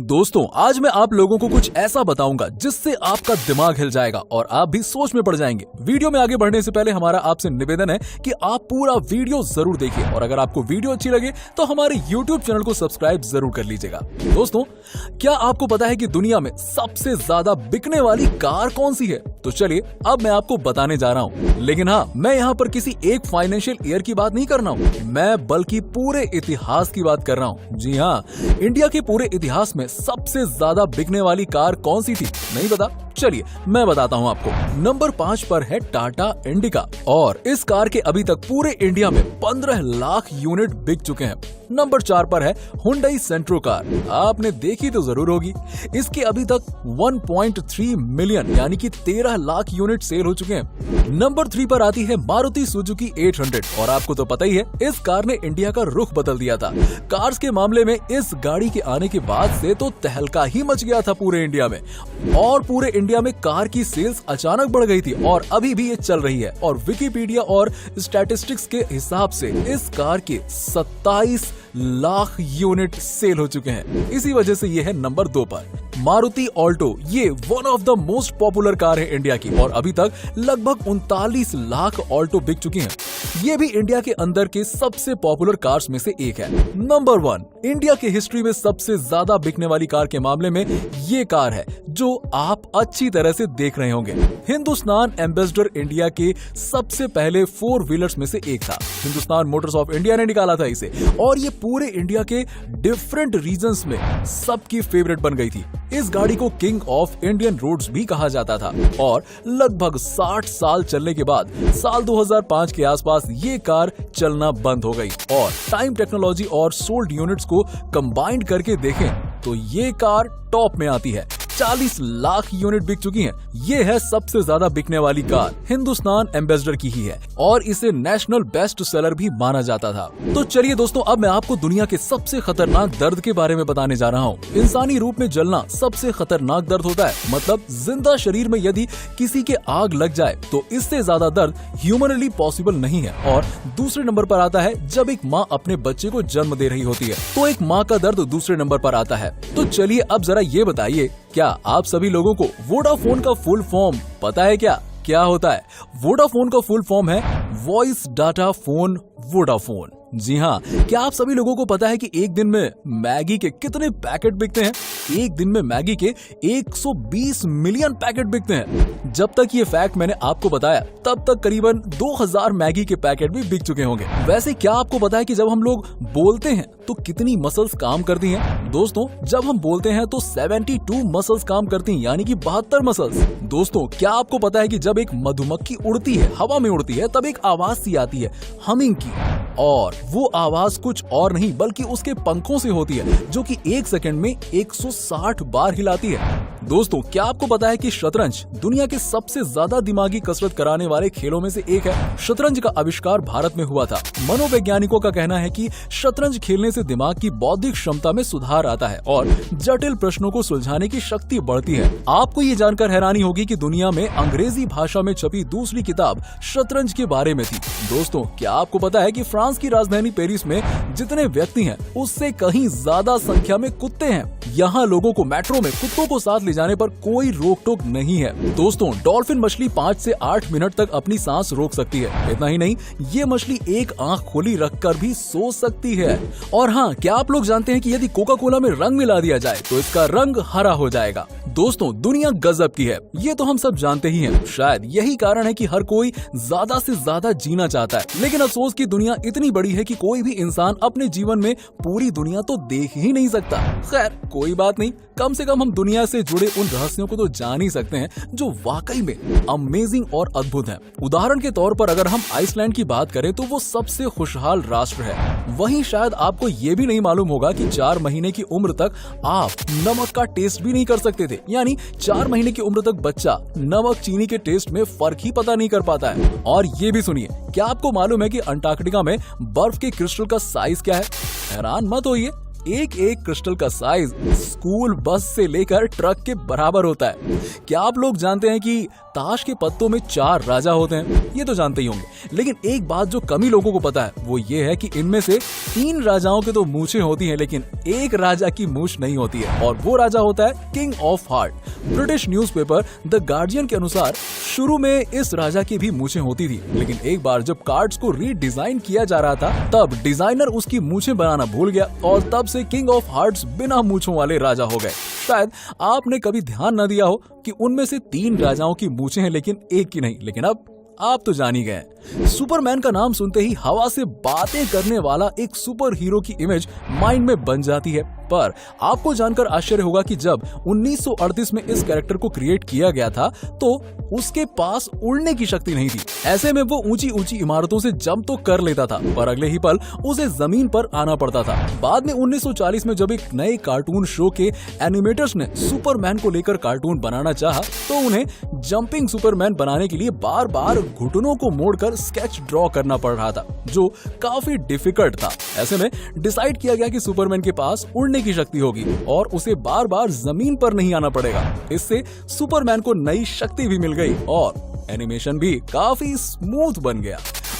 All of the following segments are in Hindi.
दोस्तों आज मैं आप लोगों को कुछ ऐसा बताऊंगा जिससे आपका दिमाग हिल जाएगा और आप भी सोच में पड़ जाएंगे। वीडियो में आगे बढ़ने से पहले हमारा आपसे निवेदन है कि आप पूरा वीडियो जरूर देखिए और अगर आपको वीडियो अच्छी लगे तो हमारे YouTube चैनल को सब्सक्राइब जरूर कर लीजिएगा। दोस्तों क्या आपको पता है कि दुनिया में सबसे ज्यादा बिकने वाली कार कौन सी है? तो चलिए अब मैं आपको बताने जा रहा हूँ। लेकिन हाँ, मैं यहाँ पर किसी एक फाइनेंशियल ईयर की बात नहीं कर रहा हूँ, मैं बल्कि पूरे इतिहास की बात कर रहा हूँ। जी हाँ, इंडिया के पूरे इतिहास में सबसे ज्यादा बिकने वाली कार कौन सी थी? नहीं पता? चलिए मैं बताता हूँ आपको। नंबर 5 पर है टाटा इंडिका और इस कार के अभी तक पूरे इंडिया में 15 लाख यूनिट बिक चुके हैं। नंबर 4 पर है हुंडई सेंट्रो कार, आपने देखी तो जरूर होगी। इसके अभी तक 1.3 मिलियन यानी कि 13 लाख यूनिट सेल हो चुके हैं। नंबर 3 पर आती है मारुति सुजुकी 800 और आपको तो पता ही है इस कार ने इंडिया का रुख बदल दिया था। कार्स के मामले में इस गाड़ी के आने के बाद से तो तहलका ही मच गया था पूरे इंडिया में और पूरे इंडिया में कार की सेल्स अचानक बढ़ गई थी और अभी भी ये चल रही है। और विकिपीडिया और स्टैटिस्टिक्स के हिसाब से इस कार के 27 लाख यूनिट सेल हो चुके हैं। इसी वजह से ये है नंबर 2 पर। मारुति ऑल्टो ये one of the most popular car है इंडिया की और अभी तक लगभग 39 लाख ऑल्टो बिक चुकी हैं। ये भी इंडिया के अंदर के सबसे पॉपुलर कार्स में से एक है। नंबर 1 इंडिया के हिस्ट्री में सबसे ज्यादा बिकने वाली कार के मामले में ये कार है जो आप अच्छी तरह से देख रहे होंगे। हिंदुस्तान एम्बेसडर इंडिया के सबसे पहले 4 व्हीलर्स में से एक था। हिंदुस्तान मोटर्स ऑफ इंडिया ने निकाला था इसे और ये पूरे इंडिया के डिफरेंट रीजन्स में सबकी फेवरेट बन गई थी। इस गाड़ी को किंग ऑफ इंडियन रोड्स भी कहा जाता था और लगभग 60 साल चलने के बाद साल 2005 के आसपास ये कार चलना बंद हो गई और टाइम टेक्नोलॉजी और सोल्ड यूनिट्स को कंबाइंड करके देखें तो ये कार टॉप में आती है। 40 लाख यूनिट बिक चुकी हैं। ये है सबसे ज्यादा बिकने वाली कार, हिंदुस्तान एम्बेसडर की ही है और इसे नेशनल बेस्ट सेलर भी माना जाता था। तो चलिए दोस्तों अब मैं आपको दुनिया के सबसे खतरनाक दर्द के बारे में बताने जा रहा हूँ। इंसानी रूप में जलना सबसे खतरनाक दर्द होता है, मतलब जिंदा शरीर में यदि किसी के आग लग जाए तो इससे ज्यादा दर्द ह्यूमनली पॉसिबल नहीं है। और दूसरे नंबर पर आता है जब एक माँ अपने बच्चे को जन्म दे रही होती है, तो एक माँ का दर्द दूसरे नंबर पर आता है। तो चलिए अब जरा ये बताइए, क्या आप सभी लोगों को वोडाफोन का फुल फॉर्म पता है? क्या होता है? वोडाफोन का फुल फॉर्म है वॉइस डाटा फोन वोडाफोन। जी हाँ, क्या आप सभी लोगों को पता है कि एक दिन में मैगी के कितने पैकेट बिकते हैं? एक दिन में मैगी के 120 मिलियन पैकेट बिकते हैं। जब तक ये फैक्ट मैंने आपको बताया तब तक करीबन 2000 मैगी के पैकेट भी बिक चुके होंगे। वैसे क्या आपको पता है कि जब हम लोग बोलते हैं तो कितनी मसल्स काम करती हैं? दोस्तों जब हम बोलते हैं तो 72 मसल्स काम करती हैं, यानी कि 72 मसल्स। दोस्तों क्या आपको पता है कि जब एक मधुमक्खी उड़ती है, हवा में उड़ती है, तब एक आवाज सी आती है हमिंग की, और वो आवाज कुछ और नहीं बल्कि उसके पंखों से होती है जो कि 1 सेकंड में 160 बार हिलाती है। दोस्तों क्या आपको पता है कि शतरंज दुनिया के सबसे ज्यादा दिमागी कसरत कराने वाले खेलों में से एक है? शतरंज का आविष्कार भारत में हुआ था। मनोवैज्ञानिकों का कहना है कि शतरंज खेलने से दिमाग की बौद्धिक क्षमता में सुधार आता है और जटिल प्रश्नों को सुलझाने की शक्ति बढ़ती है। आपको ये जानकर हैरानी होगी कि दुनिया में अंग्रेजी भाषा में छपी दूसरी किताब शतरंज के बारे में थी। दोस्तों क्या आपको पता है कि फ्रांस की राजधानी पेरिस में जितने व्यक्ति हैं उससे कहीं ज्यादा संख्या में कुत्ते हैं। यहाँ लोगों को मेट्रो में कुत्तों को साथ ले जाने पर कोई रोक टोक नहीं है। दोस्तों डॉल्फिन मछली 5 से 8 मिनट तक अपनी सांस रोक सकती है। इतना ही नहीं, ये मछली एक आंख खोली रखकर भी सो सकती है। और हाँ, क्या आप लोग जानते हैं कि यदि कोका कोला में रंग मिला दिया जाए तो इसका रंग हरा हो जाएगा? दोस्तों दुनिया गजब की है, ये तो हम सब जानते ही हैं। शायद यही कारण है कि हर कोई ज्यादा से ज्यादा जीना चाहता है, लेकिन अफसोस की दुनिया इतनी बड़ी है कि कोई भी इंसान अपने जीवन में पूरी दुनिया तो देख ही नहीं सकता। खैर कोई बात नहीं, कम से कम हम दुनिया से जुड़े उन रहस्यों को तो जान ही सकते हैं जो वाकई में अमेजिंग और अद्भुत हैं। उदाहरण के तौर पर अगर हम आइसलैंड की बात करें तो वो सबसे खुशहाल राष्ट्र है। वहीं शायद आपको ये भी नहीं मालूम होगा कि 4 महीने की उम्र तक आप नमक का टेस्ट भी नहीं कर सकते थे, यानी 4 महीने की उम्र तक बच्चा नमक चीनी के टेस्ट में फर्क ही पता नहीं कर पाता है। और ये भी सुनिए, क्या आपको मालूम है कि अंटार्कटिका में बर्फ के क्रिस्टल का साइज क्या है? हैरान मत होइए, एक एक क्रिस्टल का साइज स्कूल बस से लेकर ट्रक के बराबर होता है। क्या आप लोग जानते हैं कि ताश के पत्तों में 4 राजा होते हैं? ये तो जानते ही होंगे, लेकिन एक बात जो कम ही लोगों को पता है वो ये है कि इनमें से 3 राजाओं के तो मूछें होती हैं, लेकिन एक राजा की मूछ नहीं होती है, और वो राजा होता है king of heart. British newspaper the guardian के अनुसार शुरू में इस राजा की भी मूछें होती थी, लेकिन एक बार जब कार्ड्स को रीडिजाइन किया जा रहा था तब डिजाइनर उसकी मूछें बनाना भूल गया और तब से किंग ऑफ हार्ट्स बिना मूछों वाले राजा हो गए। शायद आपने कभी ध्यान न दिया हो कि उनमें से 3 राजाओं की मूछें हैं लेकिन एक की नहीं, लेकिन अब आप तो जान ही गए। सुपरमैन का नाम सुनते ही हवा से बातें करने वाला एक सुपर हीरो की इमेज माइंड में बन जाती है, पर आपको जानकर आश्चर्य होगा कि जब 1938 में इस कैरेक्टर को क्रिएट किया गया था तो उसके पास उड़ने की शक्ति नहीं थी। ऐसे में वो ऊंची ऊंची इमारतों से जंप तो कर लेता था, पर अगले ही पल उसे जमीन पर आना पड़ता था। बाद में 1940 में जब एक नए कार्टून शो के एनिमेटर्स ने सुपरमैन को लेकर कार्टून बनाना चाहा तो उन्हें जंपिंग सुपरमैन बनाने के लिए बार बार घुटनों को मोड़कर स्केच ड्रॉ करना पड़ रहा था, जो काफी डिफिकल्ट था। ऐसे में डिसाइड किया गया कि सुपरमैन के पास उड़ने की शक्ति होगी और उसे बार बार जमीन पर नहीं आना पड़ेगा। इससे सुपरमैन को नई शक्ति भी मिल गई और एनिमेशन भी काफी स्मूथ बन गया।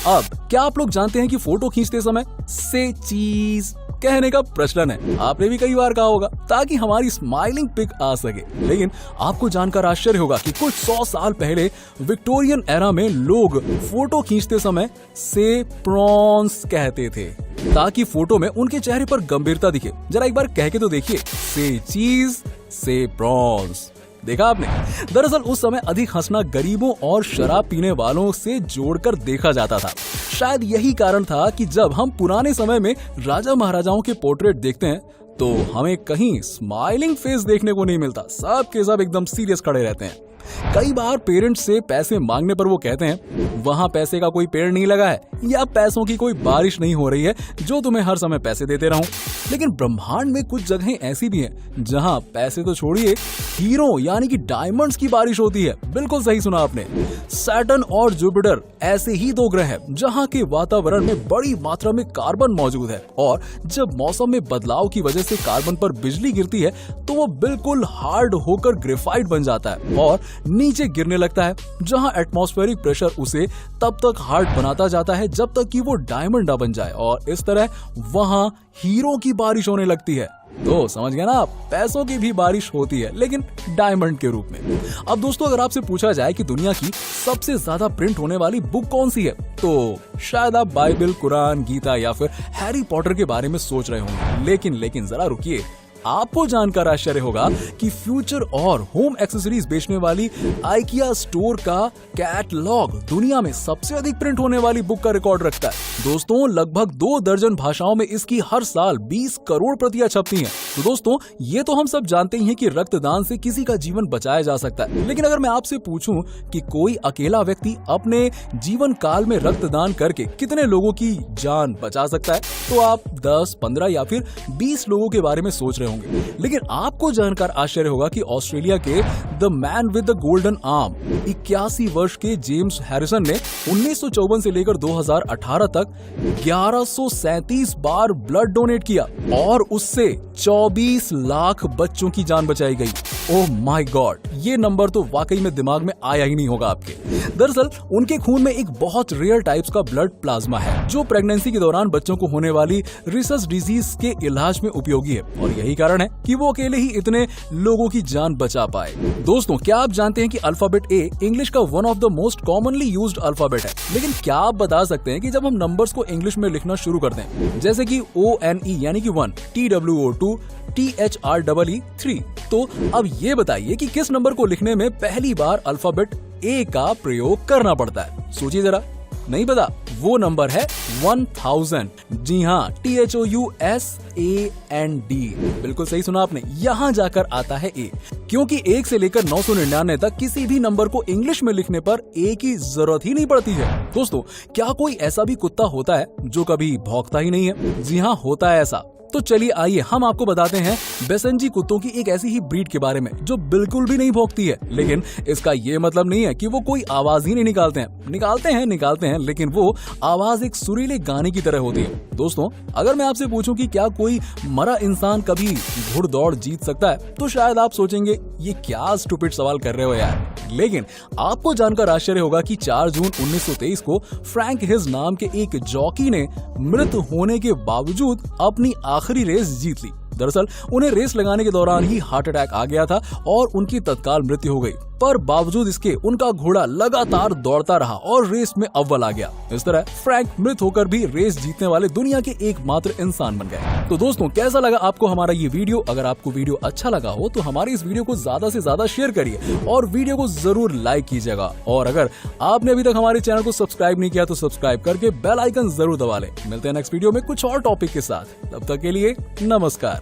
अब क्या आप लोग जानते हैं कि फोटो खींचते समय से चीज कहने का प्रचलन है? आपने भी कई बार कहा होगा ताकि हमारी स्माइलिंग पिक आ सके, लेकिन आपको जानकर आश्चर्य होगा कि कुछ 100 साल पहले विक्टोरियन एरा में लोग फोटो खींचते समय से प्रॉन्स कहते थे ताकि फोटो में उनके चेहरे पर गंभीरता दिखे। जरा एक बार कह के तो देखिए, से चीज से प्रॉन्स। देखा आपने? दरअसल उस समय अधिक हंसना गरीबों और शराब पीने वालों से जोड़कर देखा जाता था। शायद यही कारण था कि जब हम पुराने समय में राजा महाराजाओं के पोर्ट्रेट देखते हैं तो हमें कहीं स्माइलिंग फेस देखने को नहीं मिलता। सब के सब एकदम सीरियस खड़े रहते हैं। कई बार पेरेंट्स से पैसे मांगने पर वो कहते हैं वहाँ पैसे का कोई पेड़ नहीं लगा है या पैसों की कोई बारिश नहीं हो रही है जो तुम्हें हर समय पैसे देते रहूं। लेकिन ब्रह्मांड में कुछ जगहें ऐसी भी हैं जहाँ पैसे तो छोड़िए, हीरो यानी कि डायमंड्स की बारिश होती है। बिल्कुल सही सुना आपने। सैटर्न और जुपिटर ऐसे ही 2 ग्रह हैं जहाँ के वातावरण में बड़ी मात्रा में कार्बन मौजूद है, और जब मौसम में बदलाव की वजह से कार्बन पर बिजली गिरती है तो वो बिल्कुल हार्ड होकर ग्रेफाइट बन जाता है और नीचे गिरने लगता है, जहां एटमॉस्फेरिक प्रेशर उसे तब तक हार्ड बनाता जाता है जब तक कि वो डायमंड न बन जाए, और इस तरह वहां हीरो की बारिश होने लगती है। तो समझ गए ना आप, पैसों की भी बारिश होती है लेकिन डायमंड के रूप में। अब दोस्तों, अगर आपसे पूछा जाए कि दुनिया की सबसे ज्यादा प्रिंट होने वाली बुक कौन सी है तो शायद आप बाइबल, कुरान, गीता या फिर हैरी पॉटर के बारे में सोच रहे होंगे। लेकिन जरा रुकिए, आपको जानकर आश्चर्य होगा कि फ्यूचर और होम एक्सेसरीज बेचने वाली आइकिया स्टोर का कैटलॉग दुनिया में सबसे अधिक प्रिंट होने वाली बुक का रिकॉर्ड रखता है। दोस्तों, लगभग 2 दर्जन भाषाओं में इसकी हर साल 20 करोड़ प्रतियां छपती हैं। तो दोस्तों, ये तो हम सब जानते ही हैं कि रक्तदान से किसी का जीवन बचाया जा सकता है, लेकिन अगर मैं आपसे पूछूं कि कोई अकेला व्यक्ति अपने जीवन काल में रक्तदान करके कितने लोगों की जान बचा सकता है, तो आप 10, 15 या फिर 20 लोगों के बारे में सोच रहे होंगे। लेकिन आपको जानकर आश्चर्य होगा कि ऑस्ट्रेलिया के the man with the golden arm 81 वर्ष के जेम्स हैरिसन ने 1954 से लेकर 2018 तक 1137 बार ब्लड डोनेट किया और उससे 24 लाख बच्चों की जान बचाई गई। ओह माय गॉड, ये नंबर तो वाकई में दिमाग में आया ही नहीं होगा आपके। दरअसल उनके खून में एक बहुत रेयर टाइप्स का ब्लड प्लाज्मा है जो प्रेगनेंसी के दौरान बच्चों को होने वाली रिसस डिजीज के इलाज में उपयोगी है, और यही कारण है कि वो अकेले ही इतने लोगों की जान बचा पाए। दोस्तों, क्या आप जानते हैं कि अल्फाबेट ए इंग्लिश का one of the most commonly used alphabet है? लेकिन क्या आप बता सकते हैं कि जब हम नंबर्स को इंग्लिश में लिखना शुरू करते हैं, जैसे कि ONE यानी कि 1, TWO 2, THREE 3, तो अब ये बताइए कि किस नंबर को लिखने में पहली बार अल्फाबेट ए का प्रयोग करना पड़ता है? सोचिए जरा। नहीं पता? वो नंबर है 1000। जी हाँ, THOUSAND। बिल्कुल सही सुना आपने, यहाँ जाकर आता है ए, क्योंकि 1 से लेकर 999 तक किसी भी नंबर को इंग्लिश में लिखने पर ए की जरूरत ही नहीं पड़ती है। दोस्तों, क्या कोई ऐसा भी कुत्ता होता है जो कभी भौंकता ही नहीं है? जी हाँ, होता है ऐसा। तो चलिए आइए हम आपको बताते हैं बेसेंजी कुत्तों की एक ऐसी ही ब्रीड के बारे में जो बिल्कुल भी नहीं भौंकती है, लेकिन इसका ये मतलब नहीं है कि वो कोई आवाज ही नहीं निकालते हैं, लेकिन वो आवाज एक सुरीले गाने की तरह होती है। दोस्तों, अगर मैं आपसे पूछूं कि क्या कोई मरा इंसान कभी घुड़दौड़ जीत सकता है, तो शायद आप सोचेंगे ये क्या स्टूपिड सवाल कर रहे हो यार। लेकिन आपको जानकर आश्चर्य होगा कि 4 जून 1923 को फ्रैंक हिज नाम के एक जॉकी ने मृत होने के बावजूद अपनी आखिरी रेस जीत ली। दरअसल उन्हें रेस लगाने के दौरान ही हार्ट अटैक आ गया था और उनकी तत्काल मृत्यु हो गई, पर बावजूद इसके उनका घोड़ा लगातार दौड़ता रहा और रेस में अव्वल आ गया। इस तरह फ्रैंक मृत होकर भी रेस जीतने वाले दुनिया के एकमात्र इंसान बन गए। तो दोस्तों, कैसा लगा आपको हमारा ये वीडियो? अगर आपको वीडियो अच्छा लगा हो तो हमारी इस वीडियो को ज्यादा से ज्यादा शेयर करिए और वीडियो को जरूर लाइक कीजिएगा। और अगर आपने अभी तक हमारे चैनल को सब्सक्राइब नहीं किया तो सब्सक्राइब करके बेल आइकन जरूर दबा लें। मिलते हैं नेक्स्ट वीडियो में कुछ और टॉपिक के साथ। तब तक के लिए नमस्कार।